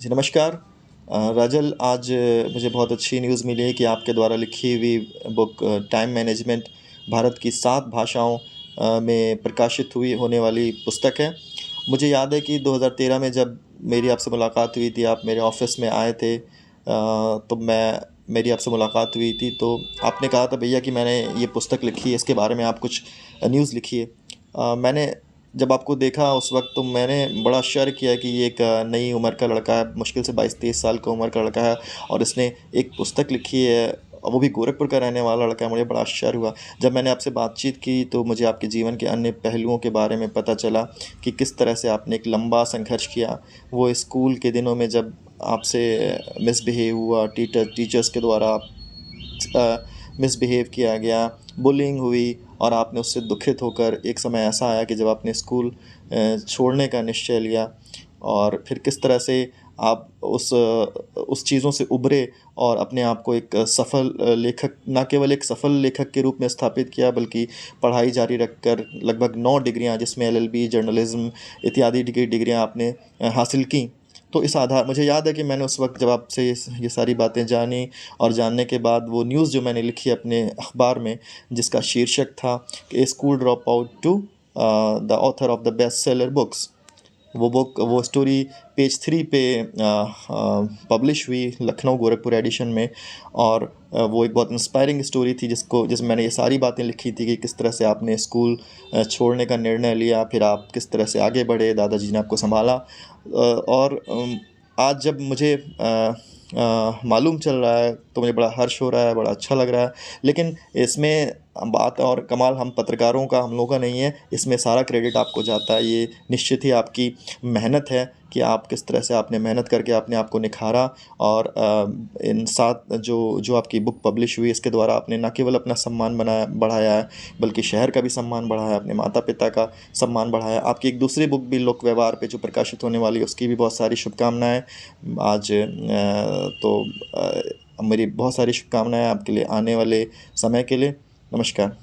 जी नमस्कार। राजल, आज मुझे बहुत अच्छी न्यूज़ मिली है कि आपके द्वारा लिखी हुई बुक टाइम मैनेजमेंट भारत की 7 भाषाओं में प्रकाशित हुई होने वाली पुस्तक है। मुझे याद है कि 2013 में जब मेरी आपसे मुलाकात हुई थी, आप मेरे ऑफ़िस में आए थे, तो मेरी आपसे मुलाकात हुई थी, तो आपने कहा था भैया कि मैंने ये पुस्तक लिखी है, इसके बारे में आप कुछ न्यूज़ लिखिए। मैंने जब आपको देखा उस वक्त, तो मैंने बड़ा आश्चर्य किया कि ये एक नई उम्र का लड़का है, मुश्किल से 22-23 साल की उम्र का लड़का है और इसने एक पुस्तक लिखी है, और वो भी गोरखपुर का रहने वाला लड़का है। मुझे बड़ा आश्चर्य हुआ जब मैंने आपसे बातचीत की, तो मुझे आपके जीवन के अन्य पहलुओं के बारे में पता चला कि किस तरह से आपने एक लंबा संघर्ष किया। वो स्कूल के दिनों में जब आपसे मिसबिहेव हुआ, टीचर्स के द्वारा मिसबिहेव किया गया, बुलिंग हुई, और आपने उससे दुखित होकर एक समय ऐसा आया कि जब आपने स्कूल छोड़ने का निश्चय लिया, और फिर किस तरह से आप उस चीज़ों से उभरे और अपने आप को एक सफल लेखक, ना केवल एक सफल लेखक के रूप में स्थापित किया, बल्कि पढ़ाई जारी रखकर लगभग 9 डिग्रियां, जिसमें एलएलबी, जर्नलिज्म इत्यादि डिग्रियां आपने हासिल की। तो इस आधार मुझे याद है कि मैंने उस वक्त जब आपसे ये सारी बातें जानी, और जानने के बाद वो न्यूज़ जो मैंने लिखी अपने अखबार में, जिसका शीर्षक था कि a school dropout to the author of the best seller books, वो स्टोरी पेज 3 पे पब्लिश हुई, लखनऊ गोरखपुर एडिशन में। और वो एक बहुत इंस्पायरिंग स्टोरी थी, जिसमें मैंने ये सारी बातें लिखी थी कि किस तरह से आपने स्कूल छोड़ने का निर्णय लिया, फिर आप किस तरह से आगे बढ़े, दादाजी ने आपको संभाला। और आज जब मुझे मालूम चल रहा है, तो मुझे बड़ा हर्ष हो रहा है, बड़ा अच्छा लग रहा है। लेकिन इसमें बात और कमाल हम पत्रकारों का, हम लोगों का नहीं है, इसमें सारा क्रेडिट आपको जाता है। ये निश्चित ही आपकी मेहनत है कि आप किस तरह से आपने मेहनत करके अपने आप को निखारा, और इन साथ जो जो आपकी बुक पब्लिश हुई, इसके द्वारा आपने न केवल अपना सम्मान बढ़ाया है, बल्कि शहर का भी सम्मान बढ़ाया, अपने माता पिता का सम्मान बढ़ाया। आपकी एक दूसरी बुक भी लोक व्यवहार पे जो प्रकाशित होने वाली है, उसकी भी बहुत सारी शुभकामनाएं। आज मेरी बहुत सारी शुभकामनाएं आपके लिए आने वाले समय के लिए। नमस्कार।